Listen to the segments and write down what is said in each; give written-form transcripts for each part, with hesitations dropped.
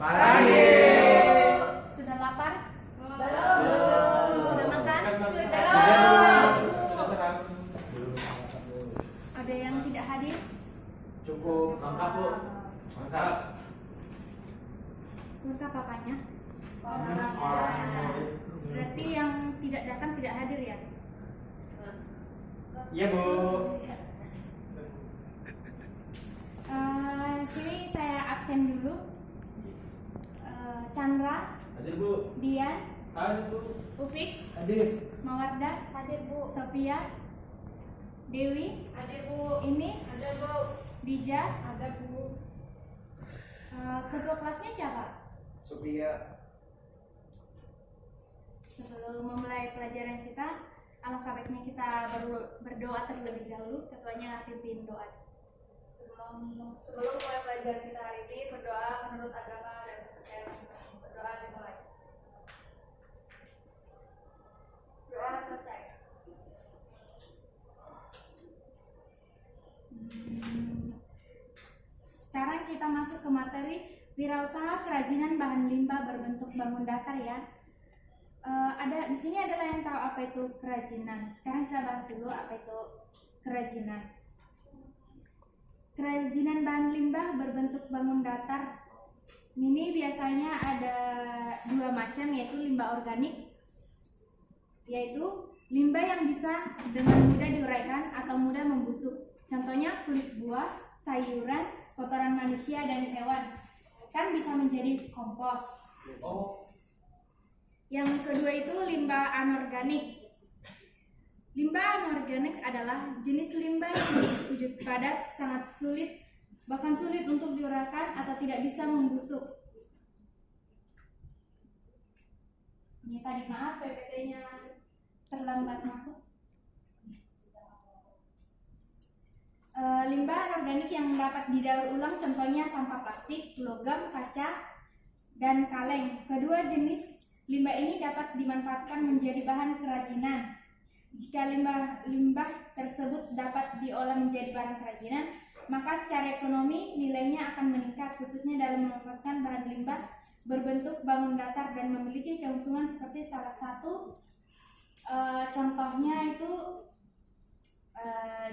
Pagi. Sudah lapar? Belum. Sudah makan? Sudah. Ada yang tidak hadir? Cukup lengkap Bu. Lengkap. Lengkap apanya? Orang. Berarti yang tidak datang tidak hadir ya? Iya Bu. Sini saya absen dulu. Chandra, Hadir Bu. Dian, Hadir Bu. Ufik, Hadir. Mawardah, hadir Bu. Sophia, Dewi, Ada Bu, Inis, ada Bu, Dija, ada Bu. ketua kelasnya siapa? Sophia. Sebelum memulai pelajaran kita, alangkah baiknya kita berdoa terlebih dahulu. Ketuanya pimpin doa. Sebelum mulai pelajaran kita hari ini, berdoa menurut agama dan kepercayaan masing-masing. Berdoa dimulai. Doa selesai. Sekarang kita masuk ke materi wirausaha kerajinan bahan limbah berbentuk bangun datar ya. Ada di sini adalah yang tahu apa itu kerajinan. Sekarang kita bahas dulu apa itu kerajinan. Kerajinan bahan limbah berbentuk bangun datar. Ini biasanya ada dua macam, yaitu limbah organik, yaitu limbah yang bisa dengan mudah diuraikan atau mudah membusuk. Contohnya kulit buah, sayuran, kotoran manusia dan hewan kan bisa menjadi kompos. Yang kedua itu limbah anorganik. Limbah anorganik adalah jenis limbah yang wujud padat, sangat sulit, bahkan sulit untuk diuraikan atau tidak bisa membusuk. Ini tadi maaf PPT-nya terlambat masuk. Limbah anorganik yang dapat didaur ulang contohnya sampah plastik, logam, kaca, dan kaleng. Kedua jenis limbah ini dapat dimanfaatkan menjadi bahan kerajinan. Jika limbah tersebut dapat diolah menjadi bahan kerajinan, maka secara ekonomi nilainya akan meningkat, khususnya dalam memanfaatkan bahan limbah berbentuk bangun datar dan memiliki keuntungan seperti salah satu contohnya itu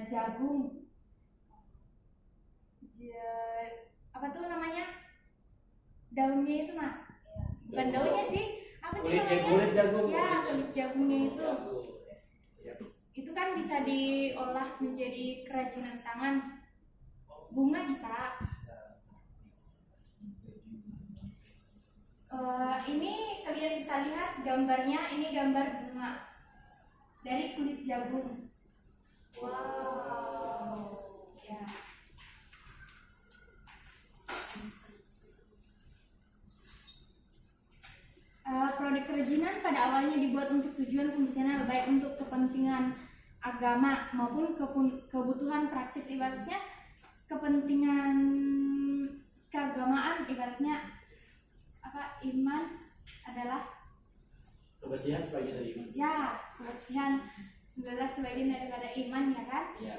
jagung. Apa tuh namanya? Daunnya itu nah, bukan daunnya sih, apa sih namanya? Kulit jagung. Ya, kulit jagungnya itu. Itu kan bisa diolah menjadi kerajinan tangan. Bunga bisa. Ini kalian bisa lihat gambarnya. Ini gambar bunga dari kulit jagung. Wow. Ya. Produk kerajinan pada awalnya dibuat untuk tujuan fungsional, baik untuk kepentingan agama maupun kebutuhan praktis, ibaratnya kepentingan keagamaan, ibaratnya apa, iman adalah Kebersihan sebagian dari iman. ya, kebersihan adalah sebagian daripada iman, ya kan? Iya.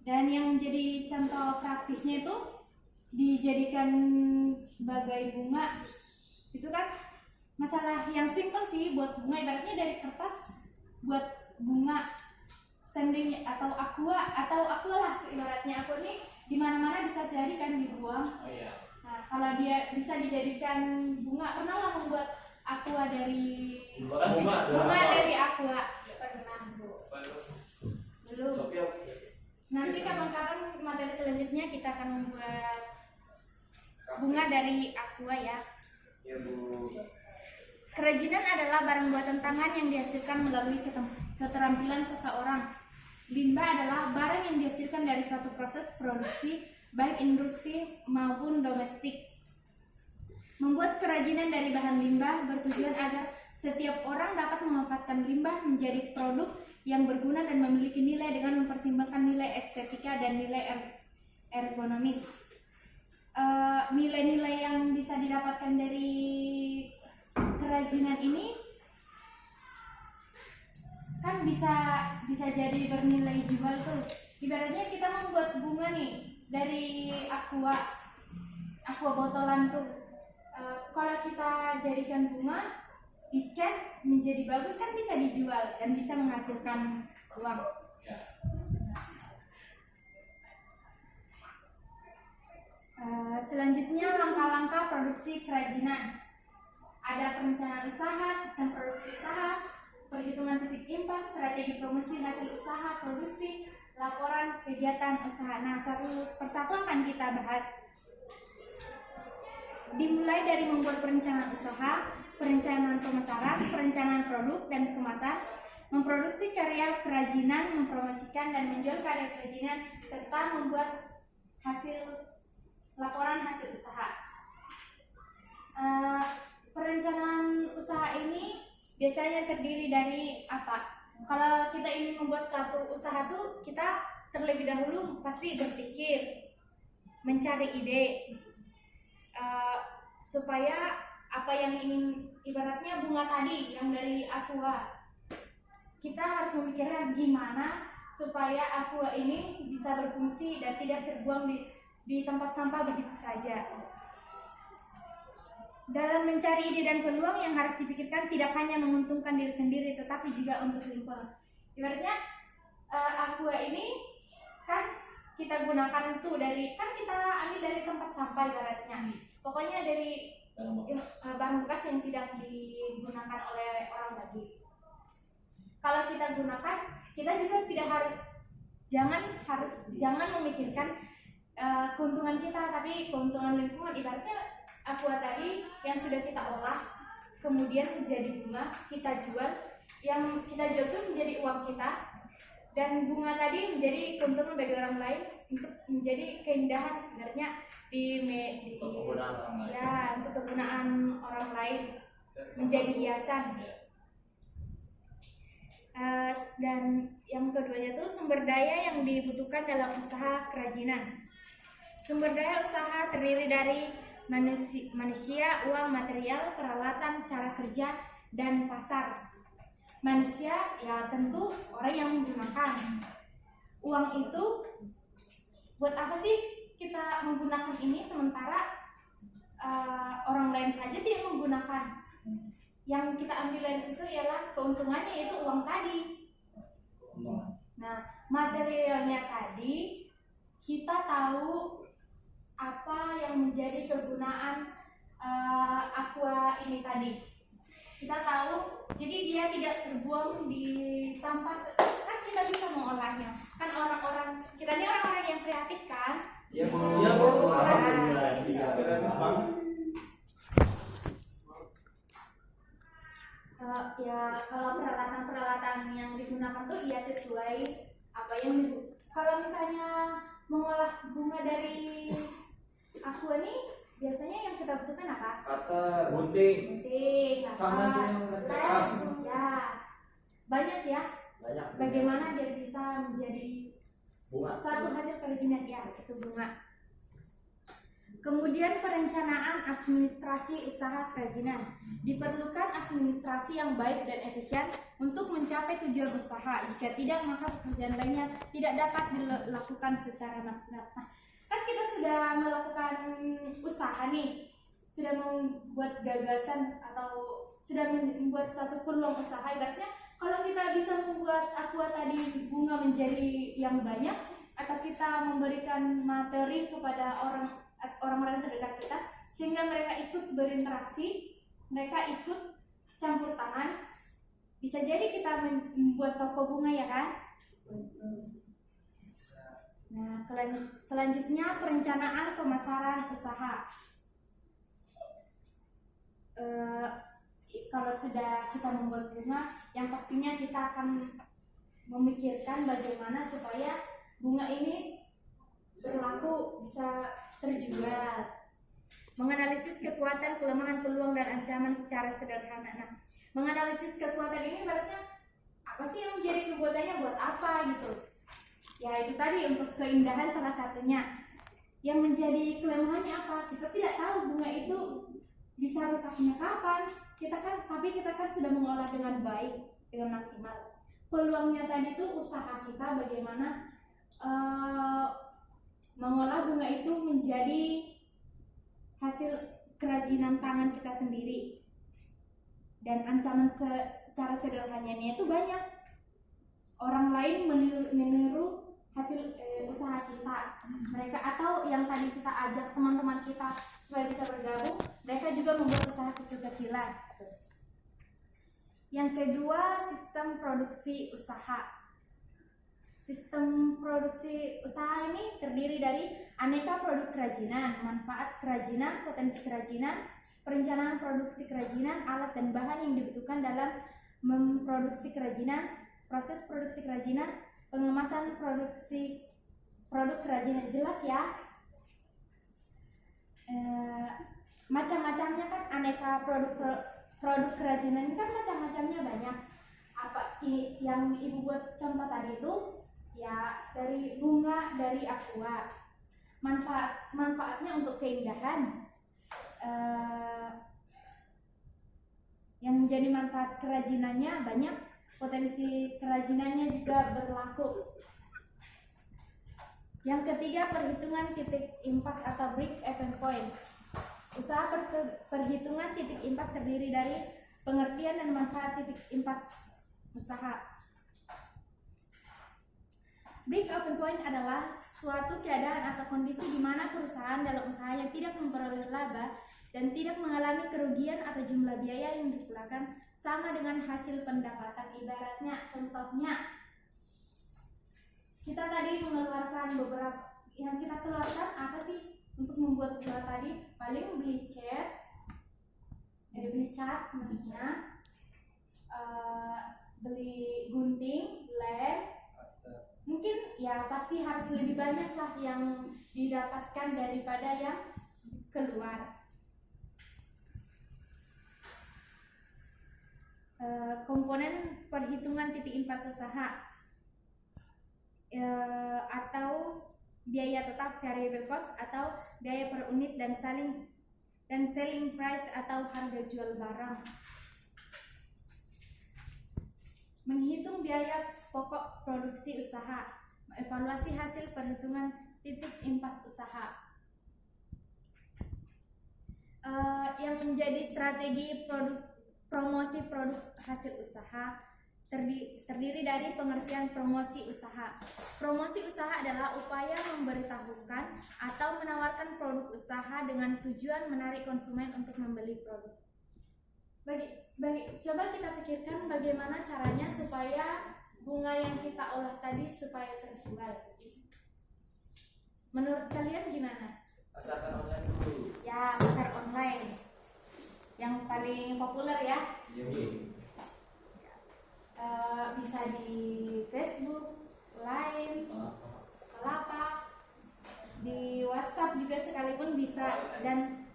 Dan yang menjadi contoh praktisnya itu dijadikan sebagai bunga. Itu kan masalah yang simpel sih buat bunga, ibaratnya dari kertas buat bunga. Seandainya atau aqua lah, ibaratnya aqua ini di mana-mana bisa jadi kan dibuang. Oh iya. Nah, kalau dia bisa dijadikan bunga, pernah nggak membuat aqua dari bunga dari aqua? Pernah Bu. Belum. Sophia. Nanti kapan-kapan materi selanjutnya kita akan membuat bunga dari aqua ya. Iya Bu. Kerajinan adalah barang buatan tangan yang dihasilkan melalui keterampilan seseorang. Limbah adalah barang yang dihasilkan dari suatu proses produksi, baik industri maupun domestik. Membuat kerajinan dari bahan limbah bertujuan agar setiap orang dapat memanfaatkan limbah menjadi produk yang berguna dan memiliki nilai dengan mempertimbangkan nilai estetika dan nilai ergonomis. Nilai-nilai yang bisa didapatkan dari kerajinan ini kan bisa jadi bernilai jual tuh. Ibaratnya kita membuat bunga nih dari aqua botolan tuh, kalau kita jadikan bunga dicat menjadi bagus kan bisa dijual dan bisa menghasilkan uang. Selanjutnya langkah-langkah produksi kerajinan. Ada perencanaan usaha, sistem produksi usaha, perhitungan titik impas, strategi promosi hasil usaha, produksi, laporan kegiatan usaha. Nah, satu persatu akan kita bahas. Dimulai dari membuat perencanaan usaha, perencanaan pemasaran, perencanaan produk dan kemasan, memproduksi karya kerajinan, mempromosikan dan menjual karya kerajinan, serta membuat laporan hasil usaha. Perencanaan usaha ini biasanya terdiri dari apa? Kalau kita ingin membuat suatu usaha tuh kita terlebih dahulu pasti berpikir, mencari ide, supaya apa yang ingin, ibaratnya bunga tadi yang dari aqua, kita harus memikirkan gimana supaya aqua ini bisa berfungsi dan tidak terbuang di tempat sampah begitu saja. Dalam mencari ide dan peluang yang harus dipikirkan tidak hanya menguntungkan diri sendiri tetapi juga untuk lingkungan. Ibaratnya aqua ini kan kita gunakan tuh kan kita ambil dari tempat sampah ibaratnya. Pokoknya dari barang bekas yang tidak digunakan oleh orang lagi. Kalau kita gunakan, kita juga jangan memikirkan keuntungan kita, tapi keuntungan lingkungan. Ibaratnya aqua tadi yang sudah kita olah, kemudian menjadi bunga, kita jual, yang kita jual itu menjadi uang kita, dan bunga tadi menjadi keuntungan bagi orang lain untuk menjadi keindahan, ibaratnya untuk kegunaan orang lain, menjadi hiasan. Dan yang keduanya itu sumber daya yang dibutuhkan dalam usaha kerajinan. Sumber daya usaha terdiri dari manusia, uang, material, peralatan, cara kerja, dan pasar. Manusia ya tentu orang yang menggunakan. Uang itu buat apa sih kita menggunakan ini sementara orang lain saja tidak menggunakan? Yang kita ambil dari situ ialah keuntungannya, yaitu uang tadi. Nah, materialnya tadi kita tahu apa yang menjadi kegunaan aqua ini tadi. Kita tahu, jadi dia tidak terbuang di sampah. Kan kita bisa mengolahnya. Kan kita ini orang-orang yang kreatif kan? Iya, Bu. Iya, Bu. Ya kalau peralatan yang digunakan tuh ya sesuai apa yang kalau misalnya mengolah bunga dari aqua nih biasanya yang kita butuhkan apa? Cutter, gunting, sama ya banyak ya. Banyak. Bagaimana dia bisa menjadi bunga. Suatu hasil kerajinan ya itu bunga. Kemudian perencanaan administrasi usaha kerajinan. Diperlukan administrasi yang baik dan efisien untuk mencapai tujuan usaha. Jika tidak, maka pekerjaan lainnya tidak dapat dilakukan secara maksimal. Nah, kan kita sudah melakukan usaha nih, sudah membuat gagasan atau sudah membuat suatu peluang usaha. Ibaratnya kalau kita bisa membuat aqua tadi bunga menjadi yang banyak, atau kita memberikan materi kepada orang-orang terdekat kita sehingga mereka ikut berinteraksi, mereka ikut campur tangan, bisa jadi kita membuat toko bunga ya kan. Nah, selanjutnya perencanaan pemasaran usaha. Kalau sudah kita membuat bunga, yang pastinya kita akan memikirkan bagaimana supaya bunga ini berlaku, bisa terjual. Menganalisis kekuatan, kelemahan, peluang, dan ancaman secara sederhana. Nah, menganalisis kekuatan ini berarti apa sih yang menjadi kekuatannya, buat apa gitu. Ya itu tadi untuk keindahan salah satunya. Yang menjadi kelemahannya apa? Kita tidak tahu bunga itu bisa rusaknya kapan. Tapi kita kan sudah mengolah dengan baik, dengan maksimal. Peluangnya tadi itu usaha kita bagaimana mengolah bunga itu menjadi hasil kerajinan tangan kita sendiri. Dan ancaman secara sederhananya itu banyak. Orang lain meniru hasil usaha kita. Mereka atau yang tadi kita ajak teman-teman kita supaya bisa bergabung, mereka juga membuat usaha kecil-kecilan. Yang kedua, sistem produksi usaha. Sistem produksi usaha ini terdiri dari aneka produk kerajinan, manfaat kerajinan, potensi kerajinan, perencanaan produksi kerajinan, alat dan bahan yang dibutuhkan dalam memproduksi kerajinan, proses produksi kerajinan, pengemasan produksi produk kerajinan. Jelas ya? Macam-macamnya kan, aneka produk kerajinan ini kan macam-macamnya banyak. Apa yang ibu buat contoh tadi itu ya dari bunga, dari aqua. Manfaatnya untuk keindahan. Yang menjadi manfaat kerajinannya banyak, potensi kerajinannya juga berlaku. Yang ketiga, perhitungan titik impas atau break-even point. Usaha perhitungan titik impas terdiri dari pengertian dan manfaat titik impas usaha. Break-even point adalah suatu keadaan atau kondisi di mana perusahaan dalam usaha yang tidak memperoleh laba dan tidak mengalami kerugian atau jumlah biaya yang dikeluarkan sama dengan hasil pendapatan. Ibaratnya, contohnya, kita tadi mengeluarkan beberapa, yang kita keluarkan apa sih untuk membuat bola tadi? Paling beli cat maksudnya, beli gunting, lem, mungkin ya pasti harus lebih banyak lah yang didapatkan daripada yang keluar. Komponen perhitungan titik impas usaha atau biaya tetap variable cost atau biaya per unit dan selling price atau harga jual barang. Menghitung biaya pokok produksi usaha, evaluasi hasil perhitungan titik impas usaha. Yang menjadi strategi promosi produk hasil usaha terdiri dari pengertian promosi usaha. Promosi usaha adalah upaya memberitahukan atau menawarkan produk usaha dengan tujuan menarik konsumen untuk membeli produk. Coba kita pikirkan bagaimana caranya supaya bunga yang kita olah tadi supaya terjual. Menurut kalian gimana? Pasarkan online dulu. Ya, pasar online yang paling populer ya. Bisa di Facebook, Line, Lapak, di WhatsApp juga sekalipun bisa. Dan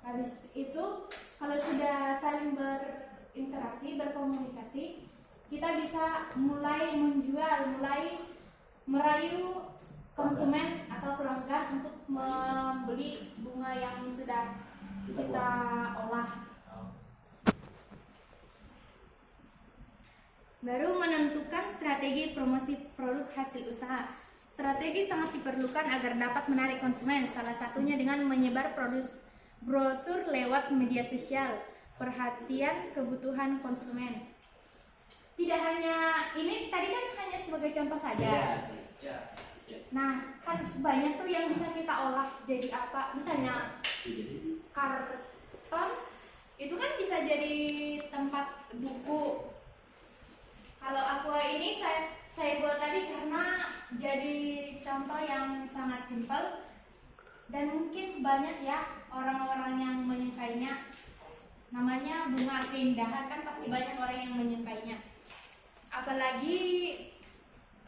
habis itu kalau sudah saling berinteraksi, berkomunikasi, kita bisa mulai menjual, mulai merayu konsumen atau pelanggan untuk membeli bunga yang sudah kita olah. Baru menentukan strategi promosi produk hasil usaha. Strategi sangat diperlukan agar dapat menarik konsumen, salah satunya dengan menyebar brosur lewat media sosial, perhatian kebutuhan konsumen. Tidak hanya ini, tadi kan hanya sebagai contoh saja. Nah, kan banyak tuh yang bisa kita olah jadi apa? Misalnya karton, itu kan bisa jadi tempat buku. Kalau aqua ini saya buat tadi karena jadi contoh yang sangat simpel dan mungkin banyak ya orang-orang yang menyukainya. Namanya bunga keindahan, kan pasti banyak orang yang menyukainya. Apalagi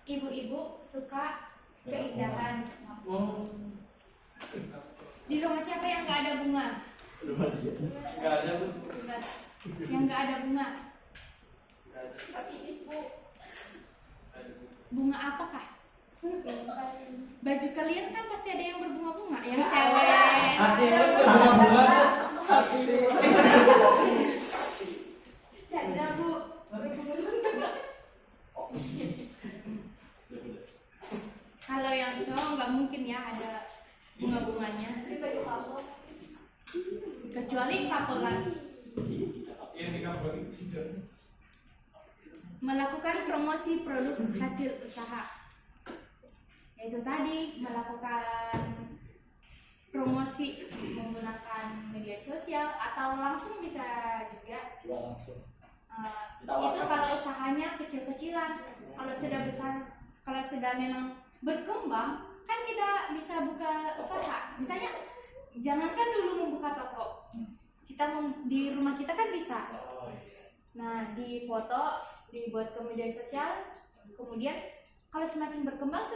ibu-ibu suka keindahan. Di rumah siapa yang nggak ada bunga? Nggak ada, Bu. Yang nggak ada bunga. Tapi Bu, bunga apakah? Baju kalian kan pasti ada yang berbunga-bunga, yang cewek. Canda Bu. Kalau yang cowok nggak mungkin ya ada bunga-bunganya. Ini baju kamu. kecuali kapelan. Ini kamu Melakukan promosi produk hasil usaha, yaitu tadi melakukan promosi menggunakan media sosial atau langsung bisa juga. langsung. Itu kalau usahanya kecil-kecilan. Kalau sudah besar, kalau sudah memang berkembang, kan kita bisa buka usaha. Misalnya, jangankan dulu membuka toko, kita di rumah kita kan bisa. Nah, di foto, dibuat ke media sosial, kemudian kalau semakin berkembang,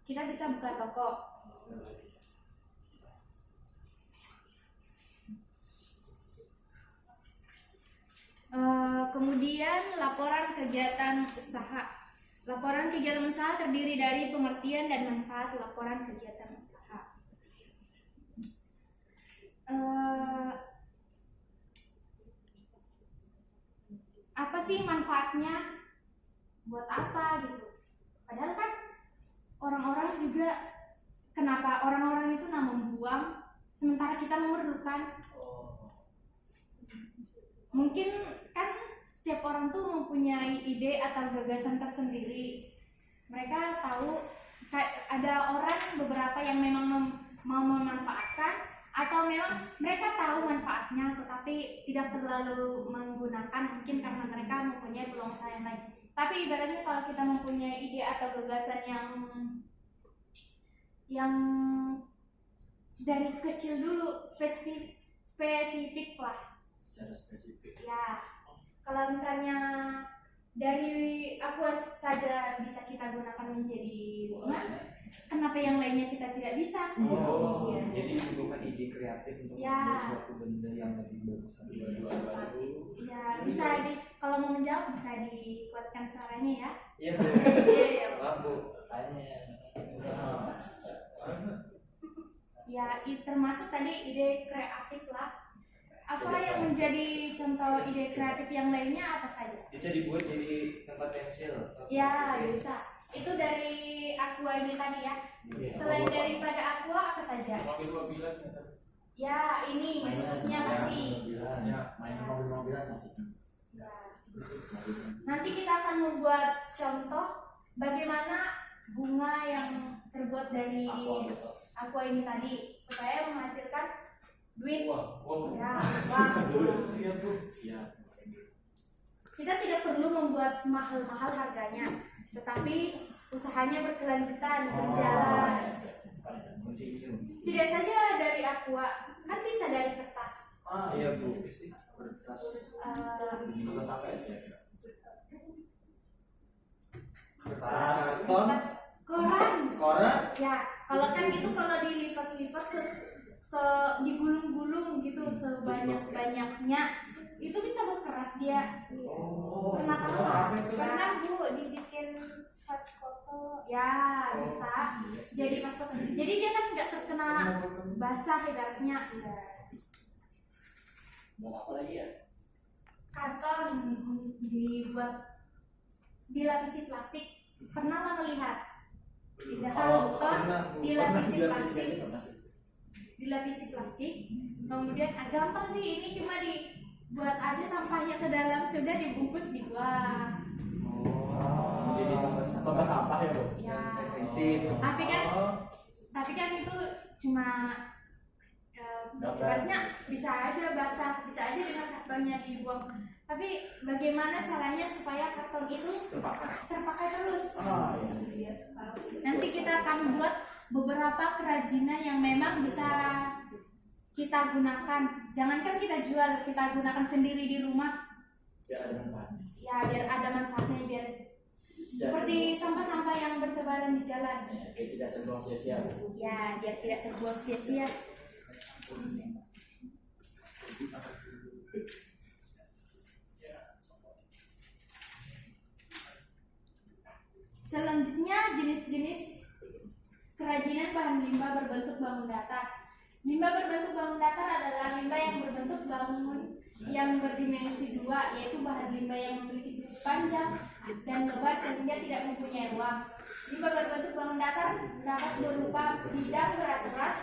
kita bisa buka toko. Kemudian laporan kegiatan usaha. Laporan kegiatan usaha terdiri dari pengertian dan manfaat laporan kegiatan usaha. Apa sih manfaatnya? Buat apa gitu? Padahal kan orang-orang juga, kenapa orang-orang itu membuang sementara kita memerlukan? Mungkin kan setiap orang tuh mempunyai ide atau gagasan tersendiri. Mereka tahu ada orang beberapa yang memang mau memanfaatkan, atau memang mereka tahu manfaatnya tetapi tidak terlalu menggunakan, mungkin karena mereka mempunyai peluang usaha yang lain. Tapi ibaratnya kalau kita mempunyai ide atau gagasan yang dari kecil dulu, spesifik lah. Secara spesifik. Ya, kalau misalnya dari aqua saja bisa kita gunakan menjadi bunga, kenapa yang lainnya kita tidak bisa? Iya. Jadi bukan ide kreatif untuk Ya. membuat suatu benda yang lebih bagus. Ya, bisa kalau mau menjawab bisa dikuatkan suaranya ya. Iya Bu. Iya. Maaf Bu, tanya. Ya, termasuk tadi ide kreatif lah. Apa yang menjadi contoh ide kreatif yang lainnya apa saja? Bisa dibuat jadi tempat pensil. Ya, bisa. Itu dari aqua ini tadi ya. Selain daripada aqua apa saja? Mobil-mobilan. Ya, ini bentuknya pasti. Ya, main mobil-mobilan maksudnya. Nanti kita akan membuat contoh bagaimana bunga yang terbuat dari aqua ini tadi supaya menghasilkan duit. Ya, uang. Siap Bu. Siap. Kita tidak perlu membuat mahal-mahal harganya, tetapi usahanya berkelanjutan, berjalan. Tidak saja dari aqua, kan bisa dari kertas. Iya Bu, kertas. Kertas apa ya? Kertas. Koran. Ya, kalau kan itu kalau dilipat-lipat digulung-gulung gitu sebanyak-banyaknya, itu bisa berkeras dia. Pernah tahu nggak? Pernah Bu dibikin pas foto. Ya, bisa. Jadi pas foto. Jadi dia kan nggak terkena basah ibaratnya. Mau apa lagi ya? Karton dibuat dilapisi plastik. Pernah nggak melihat? Tidak tahu bukan? Dilapisi plastik. Dilapisi plastik. Kemudian gampang sih, ini cuma dibuat aja sampahnya ke dalam, sudah dibungkus dibuang. Jadi tempat sampah ya Bu? Ya. Tapi kan itu cuma ibaratnya bisa aja basah, bisa aja dengan kartonnya dibuang. Tapi bagaimana caranya supaya karton itu terpakai terus? Nanti kita akan buat beberapa kerajinan yang memang bisa kita gunakan. Jangankan kita jual, kita gunakan sendiri di rumah. Biar ada manfaatnya. Ya, biar ada manfaatnya, biar seperti sampah-sampah yang bertebaran di jalan. Tidak terbuang sia-sia. Ya, biar tidak terbuang sia-sia. Selanjutnya jenis-jenis kerajinan bahan limbah berbentuk bangun datar. Limbah berbentuk bangun datar adalah limbah yang berbentuk bangun yang berdimensi 2, yaitu bahan limbah yang memiliki sisi panjang dan lebar sehingga tidak mempunyai ruang. Limbah berbentuk bangun datar dapat berupa bidang beraturan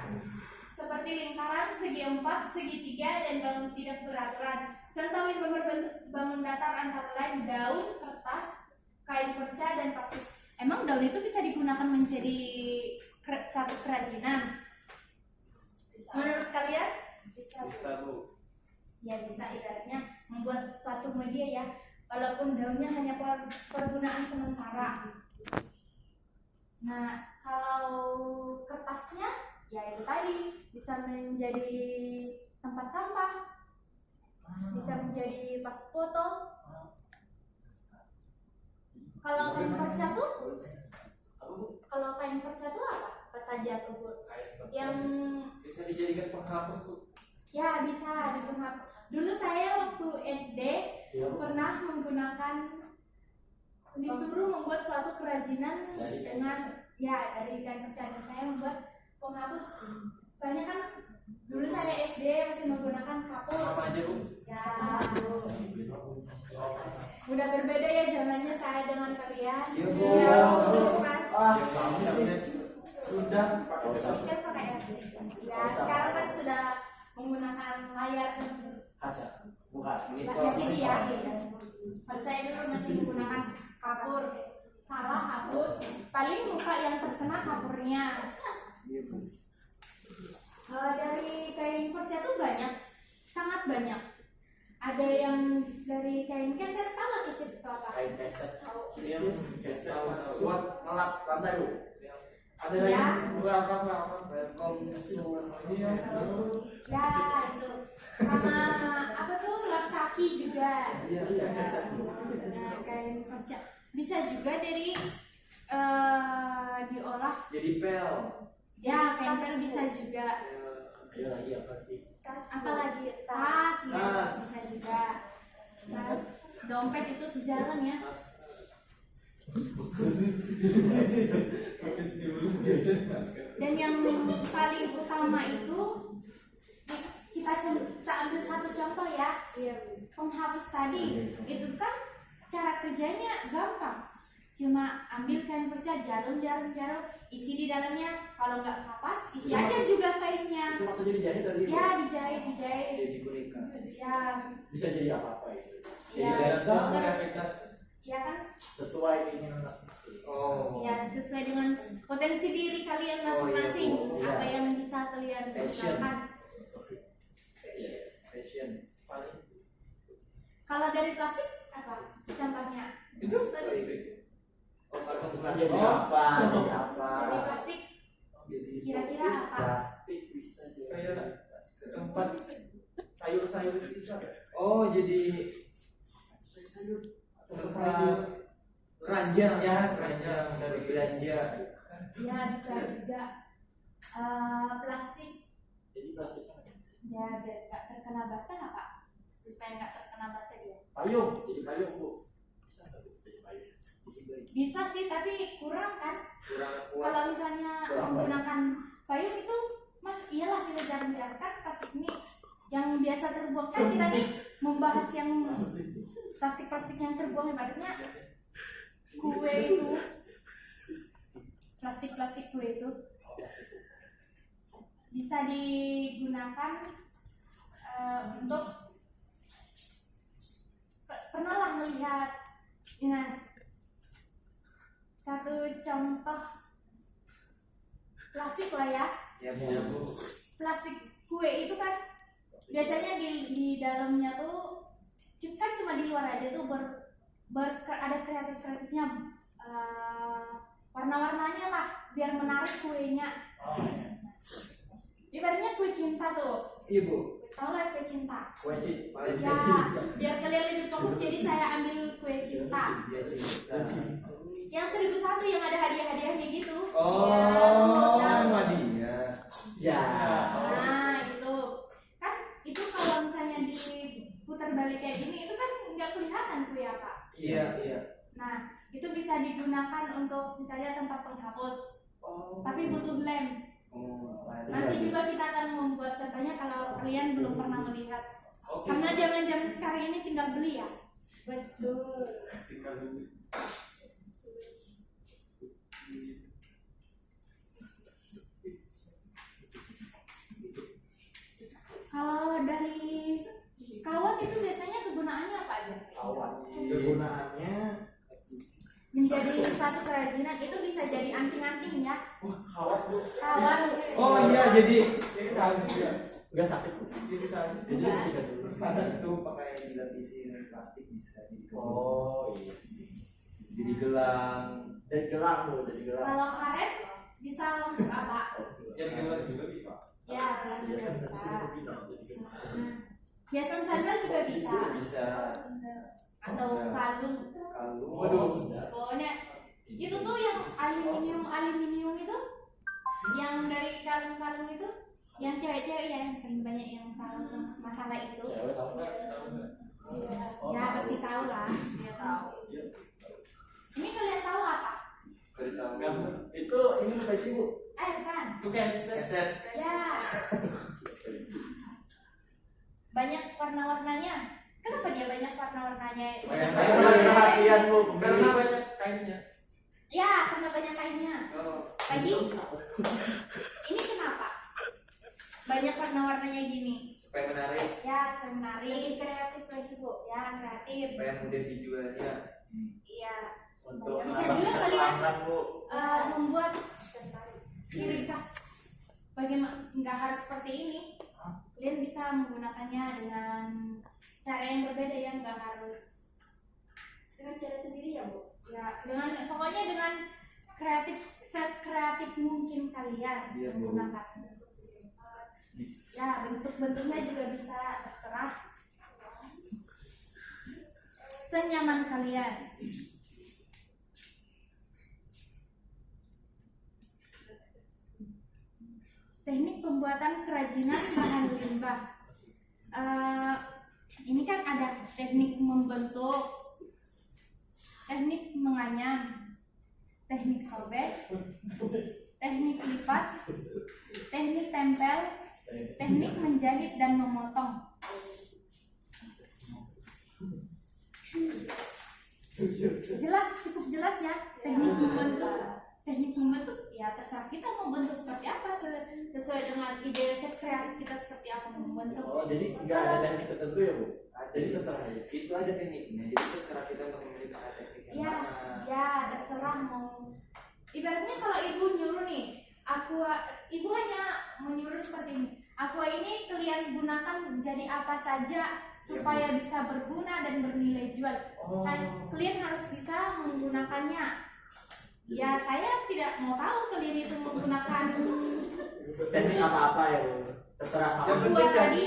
seperti lingkaran, segi empat, segitiga, dan bangun tidak beraturan. Contoh lima berbentuk bangun datar antara lain daun, kertas, kain perca, dan pasir. Emang daun itu bisa digunakan menjadi suatu kerajinan? Menurut kalian? Bisa. Bu. Ya bisa, ibaratnya membuat suatu media ya, walaupun daunnya hanya pergunaan sementara. Nah, kalau kertasnya ya itu tadi bisa menjadi tempat sampah, bisa menjadi pas foto. Kalau kain perca tuh, Apa Bu? kalau kain perca tuh apa saja tuh Bu? Yang Bisa dijadikan penghapus Bu. ya bisa dipenghapus. Dulu saya waktu SD Iya Bu. pernah menggunakan, disuruh membuat suatu kerajinan Dari kain dengan ya dari kain perca, dan saya membuat penghapus. Soalnya kan dulu saya SD masih menggunakan kapur. Sama aja Bu. Ya, udah berbeda ya zamannya saya dengan kalian. Iya, Bu. Ya, pas. Ya kamu sih. Sudah. Ini kan pakai SD. Ya, sekarang kan sudah menggunakan layar Kaca. Bukan. LCD ya. Pada saya dulu masih menggunakan kapur. Salah hapus. Paling muka yang terkena kapurnya. Iya Bu. Dari kain perca tuh banyak, sangat banyak. Ada yang dari kain keset, tahu lah keset itu apa? Kain keset. Tahu. Iya Bu. Keset. Buat ngelap lantai Bu. Ada Ya. yang apa? Welcome Ya itu. Sama apa tuh lap kaki juga. Iya, keset. Nah, kain perca bisa juga dari diolah. Jadi pel. Ya, kain pel bisa juga. Iya lagi apa sih? Apalagi tas, ya, Tas. bisa juga. Tas, dompet itu sejalan ya. Dan yang paling utama itu kita ambil satu contoh ya. Penghapus tadi itu kan cara kerjanya gampang. Cuma ambil kain perca, jarum, isi di dalamnya. Kalau nggak kapas, isi aja juga kainnya. Itu maksudnya dijahit tadi Bu? Ya, dijahit. Jadi digulingkan. Ya, Bisa jadi apa-apa itu. Ya, kreativitas ya kan. sesuai keinginan masing-masing. Oh. Ya, sesuai dengan potensi diri kalian masing-masing. Oh, iya, Bu. Apa Iya. yang bisa kalian Passion. gunakan. Passion. Paling Kalau dari plastik apa contohnya? itu tadi. Oh, kalau Jadi apa? Jadi apa? Dari plastik kira-kira apa? Plastik bisa jadi Kayak tempat sayur-sayur itu. Oh, jadi Sayur. tempat keranjang ya, keranjang dari belanja. Ya, bisa juga plastik. Jadi plastiknya Ya, biar nggak terkena basah apa? Supaya nggak terkena basah dia. payung. Jadi payung Bu. Bisa nggak Bu? Jadi payung. Bisa sih, tapi kurang kan? Kurang kuat. Kalau misalnya Kurang menggunakan payung itu, mas iyalah kita jarang-jarang kan plastik ini yang biasa terbuang kan, kita nih membahas yang plastik-plastik yang terbuang, ibaratnya kue itu, plastik-plastik kue itu bisa digunakan untuk pernah lah melihat ini satu contoh plastik lah ya. Ya, Iya Bu. Bu. Plastik kue itu kan biasanya di dalamnya tuh kan cuma di luar aja tuh ada kreatifnya, warna-warnanya lah biar menarik kuenya. Oh, iya. Ibaratnya kue cinta tuh, Iya, Bu. tau lah kue cinta Kue cik. Paling ya. Biar kalian lebih fokus, jadi saya ambil kue cinta Dia cinta. yang 1001 yang ada hadiah-hadiahnya gitu. Oh, Ya, sama dia. Ya. nah itu kan, itu kalau misalnya diputar balik kayak gini itu kan nggak kelihatan kue apa. Iya, iya. Nah itu bisa digunakan untuk misalnya tempat penghapus, Oh. tapi butuh lem. Oh, Nanti juga kita akan membuat contohnya kalau kalian belum pernah melihat. Oke. Karena zaman-zaman sekarang ini tinggal beli ya. Betul. Tinggal dulu. dari kawat itu biasanya kegunaannya apa aja? Kawat. Kegunaannya Menjadi satu kerajinan itu bisa jadi anting-anting ya. kawat Bu. Kawat. Oh iya, jadi ini tali juga. Enggak sakit Bu. Jadi tali. Jadi Enggak. disikat dulu. Terus panas itu pakai dilapisin plastik bisa jadi Oh iya sih. jadi gelang. Dari gelang Bu, dari gelang. Kalau karet bisa untuk apa? Ya gelang juga bisa. Ya, gelang juga bisa. Hiasan sandal juga bisa. Bisa. Atau kalung. Kalung. Waduh. Pokoknya itu tuh yang aluminium itu, yang dari kalung-kalung itu, yang cewek-cewek ya yang paling banyak yang tahu masalah itu. Cewek tahu nggak? Ya pasti tahu lah. Dia tahu. Ini kalian tahu apa? Gambar. Itu ini peci Bu. Bukan. Itu keset. Ya. Banyak warna-warnanya. Kenapa dia banyak warna-warnanya? Banyak Perhatian Bu. Karena banyak kainnya. Ya, karena banyak kainnya. Oh. Lagi, ini kenapa? Banyak warna-warnanya gini. Supaya menarik, Ya, saya menarik. Kreatif lagi Bu. Ya, kreatif. supaya mudah dijualnya. Iya. Untuk Bisa menambah juga kalian pelanggan, Bu. membuat ciri khas. Bagaimana? Nggak harus seperti ini. Kalian bisa menggunakannya dengan cara yang berbeda ya, nggak harus Dengan cara sendiri ya Bu. ya dengan pokoknya dengan sekreatif mungkin kalian Iya, Bu. menggunakan. Ya, bentuk-bentuknya juga bisa terserah. Senyaman kalian. Teknik pembuatan kerajinan bahan limbah. Ini kan ada teknik membentuk, teknik menganyam, teknik sobek, teknik lipat, teknik tempel, teknik menjahit dan memotong. Jelas, cukup jelas ya. Teknik membentuk ya terserah kita mau bentuk seperti apa sesuai dengan ide set kreatif kita seperti apa mau membentuk. Oh, jadi nggak ada teknik tertentu ya Bu? Jadi terserah aja. Itu ada tekniknya, jadi terserah kita untuk memilih pakai teknik yang Ya, mana. ya terserah mau. Ibaratnya kalau ibu nyuruh nih, ibu hanya menyuruh seperti ini. Aqua ini kalian gunakan jadi apa saja supaya bisa berguna dan bernilai jual. Oh. Kalian harus bisa menggunakannya. Ya saya tidak mau tahu kalian itu menggunakan Teknik apa-apa ya Bu? Terserah Yang kamu. aqua penting kan- tadi.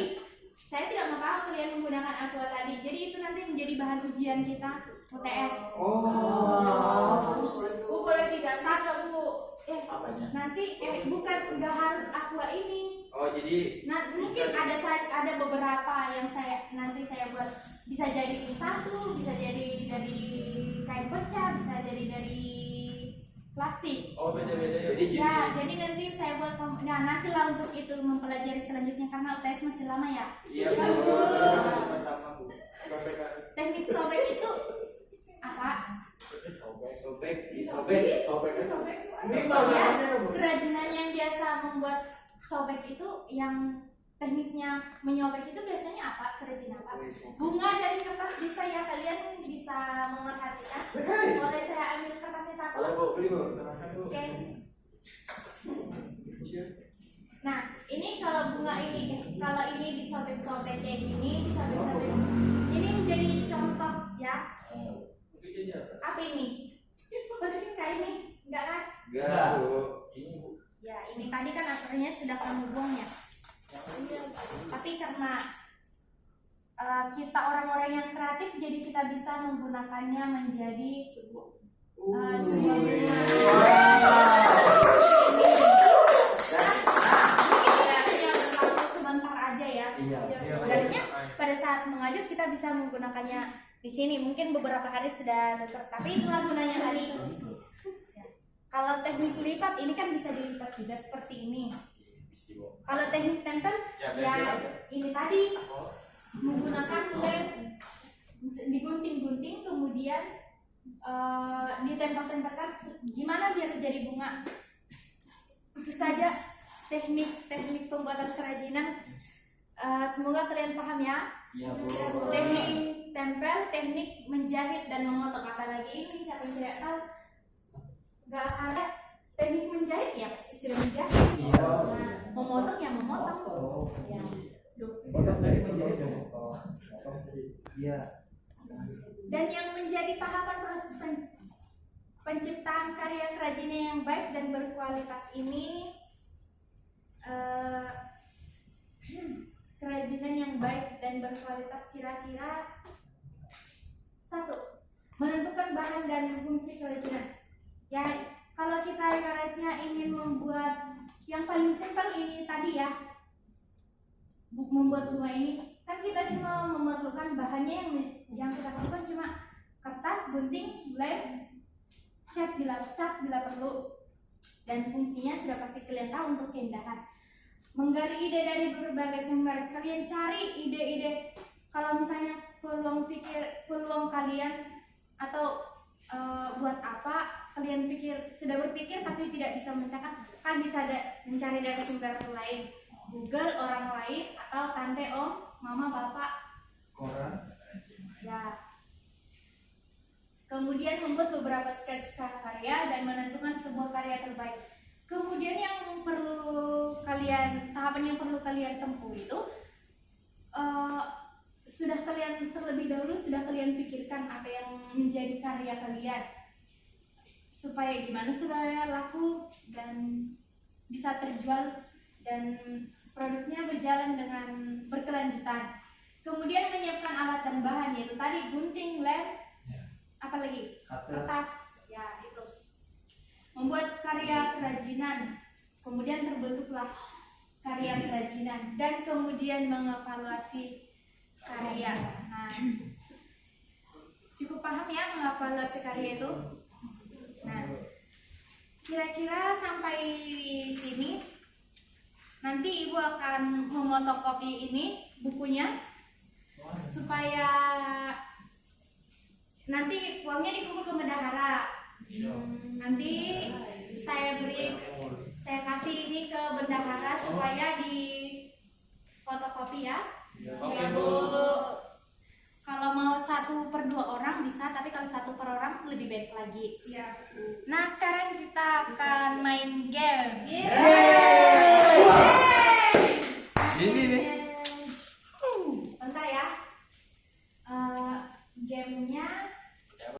Saya tidak mau tahu kalian menggunakan aqua tadi. Jadi itu nanti menjadi bahan ujian kita UTS. Oh. Bu boleh tidak nggak Bu? Apanya? Nanti bukan nggak harus aqua ini. Oh, jadi Nah, mungkin ada beberapa yang nanti saya buat, bisa jadi satu, bisa jadi dari kain pecah, bisa jadi dari plastik. oh beda-beda ya. Jadi Ya, jadi nanti saya buat nantilah untuk itu mempelajari selanjutnya karena UTS masih lama ya. Iya, Bu. Pertama, Bu. Sampai kan Teknik sobek itu apa? sobek, Sobek kan? Ini Ya, kerajinan yang biasa membuat sobek itu yang tekniknya menyobek itu biasanya apa? Kerajinan apa? Bunga dari kertas bisa ya, kalian bisa memerhatikan. Boleh saya ambil kertasnya satu? Kalau Bu, beli Bu. Silahkan, Bu. Oke. Nah, ini kalau bunga kalau ini disobek-sobek kayak gini, disobek-sobek. Ini menjadi contoh ya. Buktinya apa? Apa ini? Bentuknya kayak ini, enggak kan? Enggak, Bu. Ini Bu. Ya, ini tadi kan akhirnya sudah kamu buang ya. Tapi karena kita orang-orang yang kreatif, jadi kita bisa menggunakannya menjadi sebuah bunga. Yang berlaku sebentar aja ya. Iya. Sebenarnya pada saat mengajar kita bisa menggunakannya di sini. Mungkin beberapa hari sudah dokter, tapi itulah gunanya tadi. Ya. Kalau teknik lipat ini kan bisa dilipat juga seperti ini. Kalau teknik tempel ya ini tadi menggunakan lem digunting-gunting kemudian ditempel-tempelkan gimana biar jadi bunga. Itu saja teknik pembuatan kerajinan Semoga kalian paham ya. Iya, Bu. Teknik tempel, teknik menjahit dan memotong. Apalagi ini siapa yang tidak tahu? Gak ada teknik menjahit ya pasti sudah menjahit. Iya. Nah, memotong ya memotong. Oh. Ya. Duh. Kita dari menjahit dong. Oh. Iya. Dan yang menjadi tahapan proses penciptaan karya kerajinan yang baik dan berkualitas ini, kerajinan yang baik dan berkualitas kira-kira 1. Menentukan bahan dan fungsi kerajinan. Ya, kalau kita ibaratnya ingin membuat yang paling simpel ini tadi ya, membuat bunga ini, kan kita cuma memerlukan bahannya yang kita perlukan cuma kertas, gunting, lem, cat bila perlu, dan fungsinya sudah pasti kalian tahu untuk keindahan. Menggali ide dari berbagai sumber, kalian cari ide-ide. Kalau misalnya peluang kalian atau buat apa kalian sudah berpikir tapi tidak bisa mencatat, kan bisa mencari dari sumber lain, Google, orang lain, atau tante, om, mama, bapak, Koran. ya. Kemudian membuat beberapa sketsa karya dan menentukan sebuah karya terbaik. Kemudian tahapan yang perlu kalian tempuh itu sudah kalian terlebih dahulu sudah kalian pikirkan apa yang menjadi karya kalian, supaya gimana supaya laku dan bisa terjual dan produknya berjalan dengan berkelanjutan. Kemudian menyiapkan alat dan bahan, yaitu tadi gunting, lem, apalagi kertas, ya itu. Membuat karya kerajinan, kemudian terbentuklah karya kerajinan, dan kemudian mengevaluasi karya. Nah, cukup paham ya mengevaluasi karya itu? Nah, kira-kira sampai sini. Nanti ibu akan memotokopi ini bukunya supaya nanti uangnya dikumpul ke bendahara. Nanti saya kasih ini ke bendahara supaya di fotokopi ya. Ya Bu. Kalau mau 1/2 orang bisa, tapi kalau 1 per orang lebih baik lagi. Siap. Nah, sekarang kita akan main game. Ini nih.